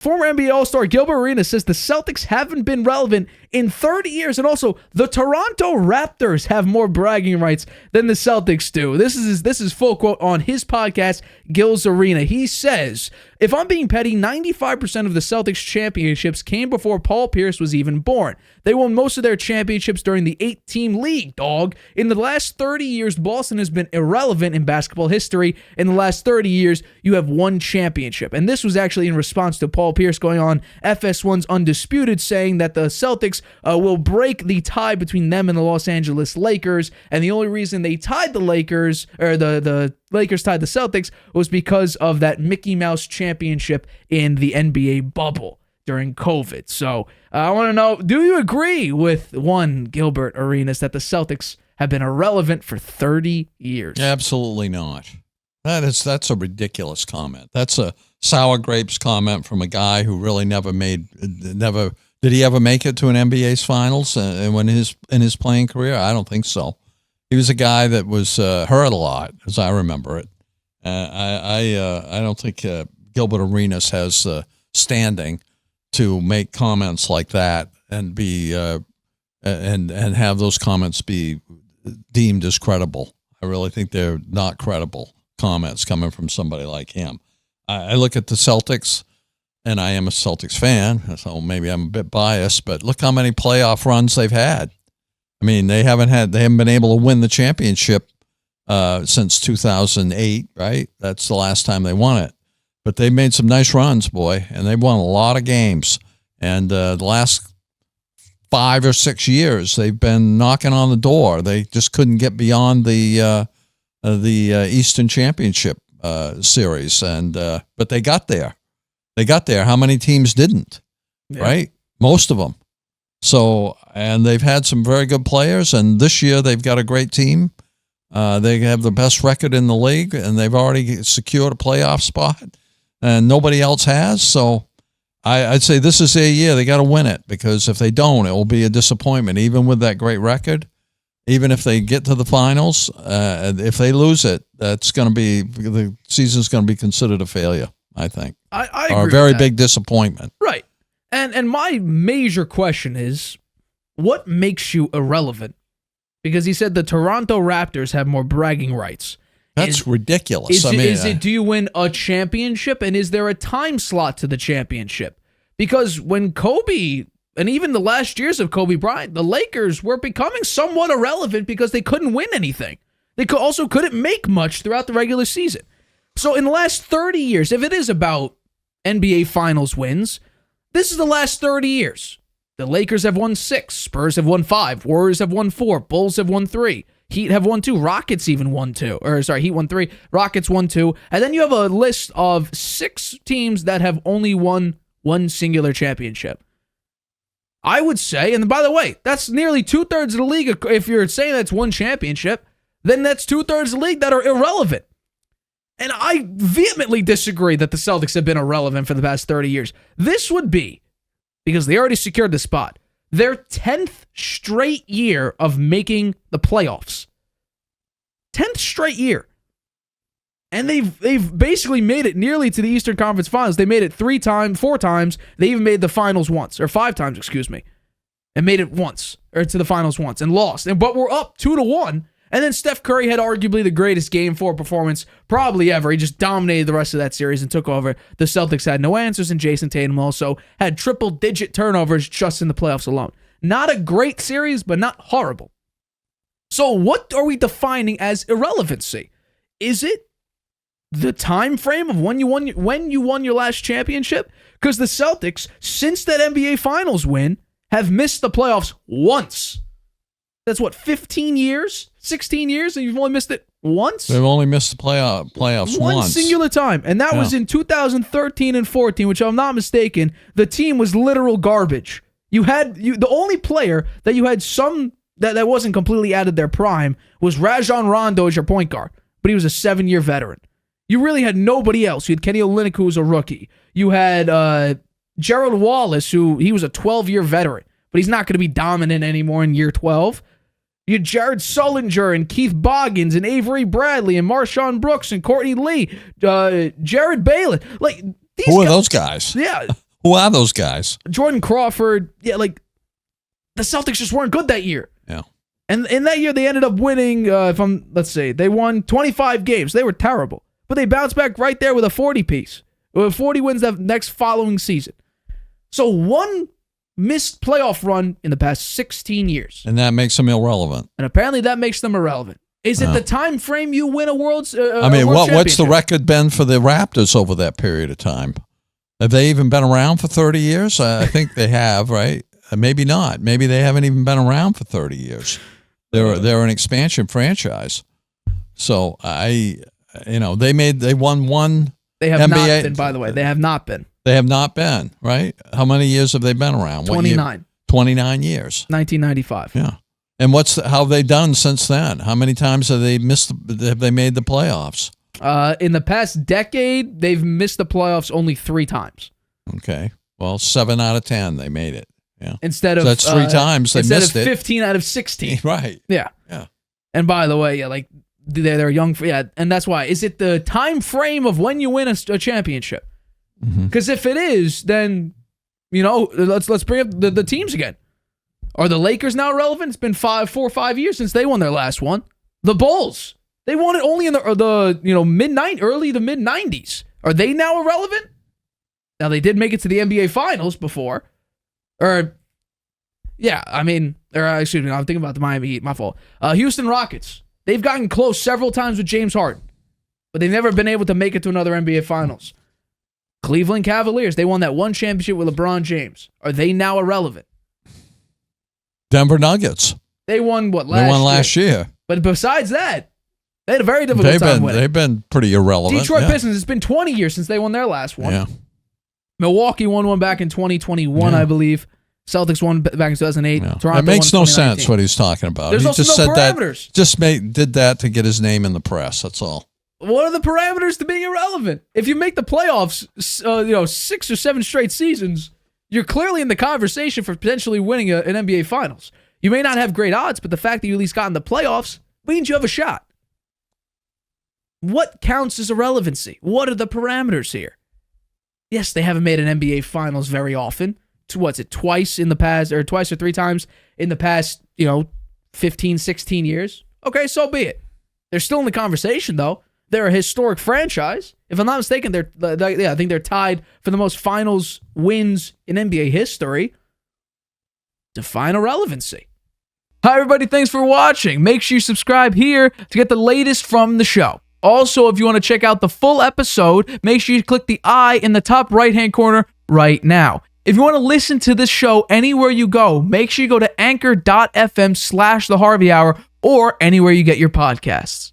Former NBA All-Star Gilbert Arenas says the Celtics haven't been relevant in 30 years, and also the Toronto Raptors have more bragging rights than the Celtics do. This is full quote on his podcast, Gil's Arena. He says, if I'm being petty, 95% of the Celtics championships came before Paul Pierce was even born. They won most of their championships during the 8-team league, dog. In the last 30 years, Boston has been irrelevant in basketball history. In the last 30 years, you have one championship. And this was actually in response to Paul Pierce going on FS1's Undisputed, saying that the Celtics will break the tie between them and the Los Angeles Lakers. And the only reason they tied the Lakers, or the Lakers tied the Celtics, was because of that Mickey Mouse championship in the NBA bubble during COVID. So I want to know, do you agree with one Gilbert Arenas that the Celtics have been irrelevant for 30 years? Absolutely not. That's a ridiculous comment. That's a sour grapes comment from a guy who really never did he ever make it to an NBA's finals in his playing career? I don't think so. He was a guy that was hurt a lot, as I remember it. I don't think Gilbert Arenas has standing to make comments like that and be and have those comments be deemed as credible. I really think they're not credible comments coming from somebody like him. I look at the Celtics, and I am a Celtics fan, so maybe I'm a bit biased, but look how many playoff runs they've had. I mean, they haven't been able to win the championship since 2008, right? That's the last time they won it. But they made some nice runs, boy, and they've won a lot of games. And the last 5 or 6 years, they've been knocking on the door. They just couldn't get beyond the Eastern Championship series, but they got there. They got there. How many teams didn't? Yeah. Right? Most of them. So, and they've had some very good players, and this year they've got a great team. They have the best record in the league, and they've already secured a playoff spot, and nobody else has. So I'd say this is their year. They got to win it, because if they don't, it will be a disappointment, even with that great record. Even if they get to the finals, if they lose it, the season's going to be considered a failure, I think. I agree or a very big disappointment. Right. And my major question is, what makes you irrelevant? Because he said the Toronto Raptors have more bragging rights. That's ridiculous. Do you win a championship, and is there a time slot to the championship? Because when Kobe, and even the last years of Kobe Bryant, the Lakers were becoming somewhat irrelevant because they couldn't win anything. They also couldn't make much throughout the regular season. So in the last 30 years, if it is about NBA Finals wins, this is the last 30 years. The Lakers have won 6, Spurs have won 5, Warriors have won 4, Bulls have won 3, Heat have won 2, Rockets even won 2. Heat won 3, Rockets won 2. And then you have a list of 6 teams that have only won one singular championship. I would say, and by the way, that's nearly 2/3 of the league. If you're saying that's one championship, then that's 2/3 of the league that are irrelevant. And I vehemently disagree that the Celtics have been irrelevant for the past 30 years. This would be, because they already secured the spot, their 10th straight year of making the playoffs. 10th straight year. And they've basically made it nearly to the Eastern Conference Finals. They made it 4 times. They even made the finals once, or 5 times, excuse me. And made it once, or to the finals once, and lost. But we're up 2-1. And then Steph Curry had arguably the greatest Game 4 performance probably ever. He just dominated the rest of that series and took over. The Celtics had no answers, and Jason Tatum also had triple-digit turnovers just in the playoffs alone. Not a great series, but not horrible. So what are we defining as irrelevancy? Is it the time frame of when you won your last championship? Because the Celtics, since that NBA Finals win, have missed the playoffs once. That's what, 15 years? 16 years, and you've only missed it once? They've only missed the playoffs once. One singular time, and that was in 2013 and 14, which, if I'm not mistaken, the team was literal garbage. The only player that you had that wasn't completely out of their prime was Rajon Rondo as your point guard, but he was a 7-year veteran. You really had nobody else. You had Kenny Olynyk, who was a rookie. You had Gerald Wallace, he was a 12-year veteran, but he's not going to be dominant anymore in year 12. You had Jared Sullinger and Keith Boggins and Avery Bradley and Marshawn Brooks and Courtney Lee, Jared Bayless. Who are those guys? Yeah. Who are those guys? Jordan Crawford. Yeah, like the Celtics just weren't good that year. Yeah. And in that year, they ended up winning, they won 25 games. They were terrible. But they bounced back right there with a 40-piece. With 40 wins the next following season. So one missed playoff run in the past 16 years. And that makes them irrelevant. And apparently that makes them irrelevant. Is it the time frame you win a world's what's the record been for the Raptors over that period of time? Have they even been around for 30 years? I think they have, right? Maybe not. Maybe they haven't even been around for 30 years. They're an expansion franchise. So they won one. They have NBA. not been, by the way. They have not been. They have not been, right? How many years have they been around? 29. 29 years. 1995. Yeah. And how have they done since then? How many times have they made the playoffs? In the past decade, they've missed the playoffs only 3 times. Okay. Well, 7 out of 10 they made it. Yeah. Instead of that's 3 times they missed it. Instead of 15 out of 16. Right. Yeah. Yeah. And by the way, they're young. Yeah, and that's why. Is it the time frame of when you win a championship? Because if it is, then let's bring up the teams again. Are the Lakers now relevant? It's been 4 or 5 years since they won their last one. The Bulls, they won it only in the early to mid 90s. Are they now irrelevant? Now they did make it to the NBA Finals before, excuse me, I'm thinking about the Miami Heat. My fault. Houston Rockets, they've gotten close several times with James Harden, but they've never been able to make it to another NBA Finals. Cleveland Cavaliers, they won that one championship with LeBron James. Are they now irrelevant? Denver Nuggets. They won last year. But besides that, they had a very difficult time winning. They've been pretty irrelevant. Detroit Pistons, it's been 20 years since they won their last one. Yeah. Milwaukee won one back in 2021, I believe. Celtics won back in 2008. Yeah. Toronto it makes won no 2019. sense what he's talking about. There's he also just no said parameters. Did that to get his name in the press. That's all. What are the parameters to being irrelevant? If you make the playoffs, 6 or 7 straight seasons, you're clearly in the conversation for potentially winning an NBA Finals. You may not have great odds, but the fact that you at least got in the playoffs means you have a shot. What counts as irrelevancy? What are the parameters here? Yes, they haven't made an NBA Finals very often. Twice in the past, or twice or 3 times in the past, 15, 16 years? Okay, so be it. They're still in the conversation, though. They're a historic franchise. If I'm not mistaken, I think they're tied for the most finals wins in NBA history. Define irrelevancy. Hi, everybody. Thanks for watching. Make sure you subscribe here to get the latest from the show. Also, if you want to check out the full episode, make sure you click the I in the top right-hand corner right now. If you want to listen to this show anywhere you go, make sure you go to anchor.fm/The Harvey Hour or anywhere you get your podcasts.